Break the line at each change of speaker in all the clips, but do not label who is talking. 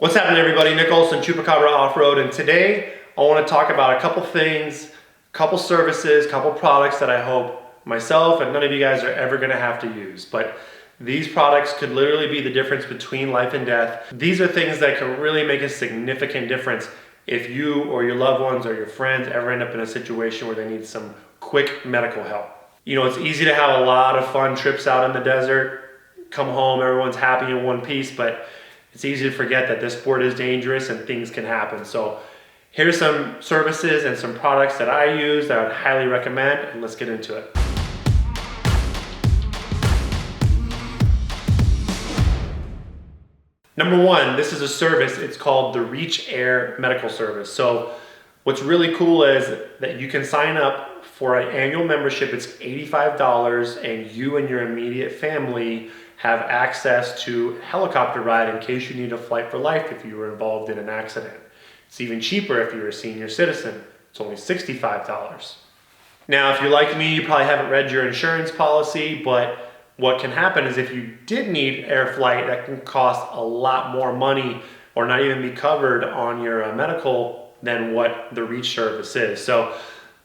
What's happening, everybody? Nick Olson, Chupacabra Off-Road, and today I want to talk about a couple things, a couple services, a couple products that I hope myself and none of you guys are ever going to have to use. But these products could literally be the difference between life and death. These are things that can really make a significant difference if you or your loved ones or your friends ever end up in a situation where they need some quick medical help. You know, it's easy to have a lot of fun trips out in the desert, come home, everyone's happy in one piece, but it's easy to forget that this sport is dangerous and things can happen. So here's some services and some products that I use that I would highly recommend, and let's get into it. Number one, this is a service, it's called the Reach Air Medical Service. So what's really cool is that you can sign up for an annual membership. It's $85, and you and your immediate family have access to a helicopter ride in case you need a flight for life if you were involved in an accident. It's even cheaper if you're a senior citizen. It's only $65. Now, if you're like me, you probably haven't read your insurance policy, but what can happen is if you did need air flight, that can cost a lot more money or not even be covered on your medical than what the Reach service is. So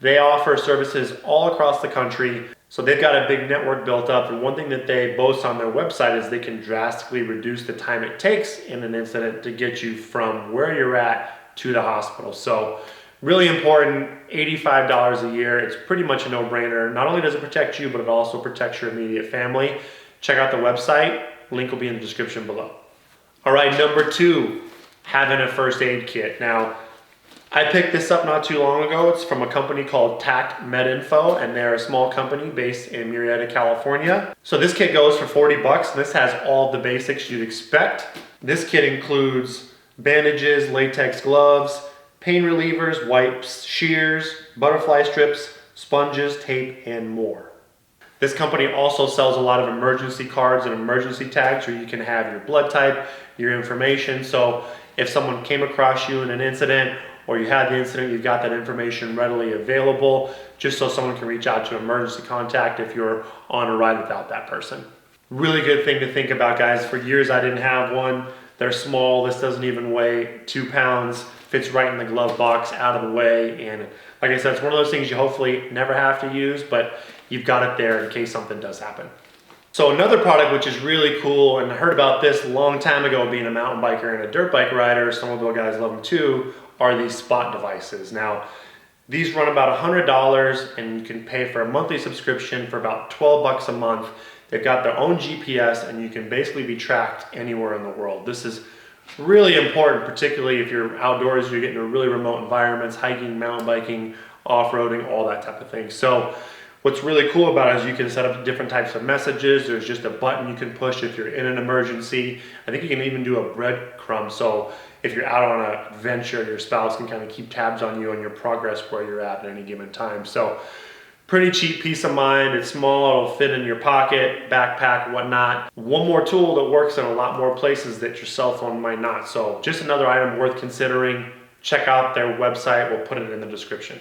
they offer services all across the country. So they've got a big network built up, and one thing that they boast on their website is they can drastically reduce the time it takes in an incident to get you from where you're at to the hospital. So really important, $85 a year. It's pretty much a no-brainer. Not only does it protect you, but it also protects your immediate family. Check out the website. Link will be in the description below. All right, number two, having a first aid kit. Now, I picked this up not too long ago. It's from a company called TAC MedInfo, and they're a small company based in Murrieta, California. So this kit goes for 40 bucks, and this has all the basics you'd expect. This kit includes bandages, latex gloves, pain relievers, wipes, shears, butterfly strips, sponges, tape, and more. This company also sells a lot of emergency cards and emergency tags where you can have your blood type, your information. So if someone came across you in an incident or you had the incident, you've got that information readily available just so someone can reach out to emergency contact if you're on a ride without that person. Really good thing to think about, guys. For years I didn't have one. They're small. This doesn't even weigh 2 pounds. Fits right in the glove box, out of the way. And like I said, it's one of those things you hopefully never have to use, but you've got it there in case something does happen. So another product which is really cool, and I heard about this a long time ago being a mountain biker and a dirt bike rider, snowmobile guys love them too, are these spot devices. Now, these run about $100, and you can pay for a monthly subscription for about 12 bucks a month. They've got their own GPS, and you can basically be tracked anywhere in the world. This is really important, particularly if you're outdoors, you're getting to really remote environments, hiking, mountain biking, off-roading, all that type of thing. So what's really cool about it is you can set up different types of messages. There's just a button you can push if you're in an emergency. I think you can even do a breadcrumb. So if you're out on a venture, your spouse can kind of keep tabs on you and your progress where you're at any given time. So pretty cheap, peace of mind. It's small, it'll fit in your pocket, backpack, whatnot. One more tool that works in a lot more places that your cell phone might not. So just another item worth considering. Check out their website, we'll put it in the description.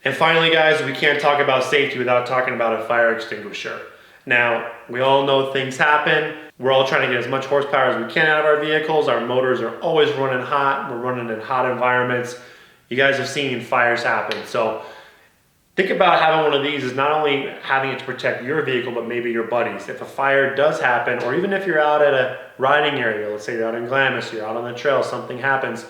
And finally, guys, we can't talk about safety without talking about a fire extinguisher. Now, we all know things happen. We're all trying to get as much horsepower as we can out of our vehicles. Our motors are always running hot. We're running in hot environments. You guys have seen fires happen. So think about having one of these is not only having it to protect your vehicle, but maybe your buddies. If a fire does happen, or even if you're out at a riding area, let's say you're out in Glamis, you're out on the trail, something happens,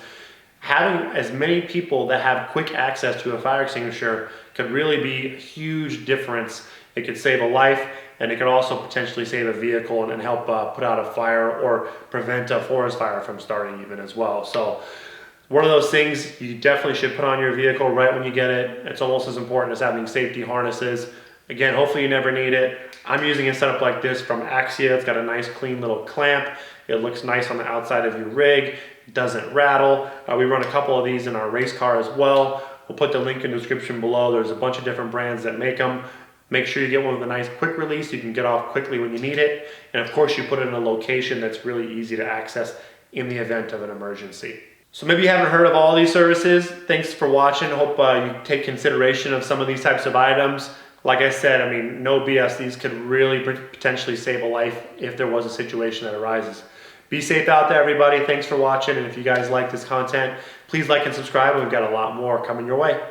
having as many people that have quick access to a fire extinguisher could really be a huge difference. It could save a life, and it could also potentially save a vehicle and help put out a fire or prevent a forest fire from starting even as well. So one of those things you definitely should put on your vehicle right when you get it. It's almost as important as having safety harnesses. Again, hopefully you never need it. I'm using a setup like this from Axia. It's got a nice clean little clamp. It looks nice on the outside of your rig. It doesn't rattle. We run a couple of these in our race car as well. We'll put the link in the description below. There's a bunch of different brands that make them. Make sure you get one with a nice quick release. You can get off quickly when you need it. And of course you put it in a location that's really easy to access in the event of an emergency. So maybe you haven't heard of all these services. Thanks for watching. Hope you take consideration of some of these types of items. Like I said, I mean, no BS. These could really potentially save a life if there was a situation that arises. Be safe out there, everybody. Thanks for watching. And if you guys like this content, please like and subscribe. We've got a lot more coming your way.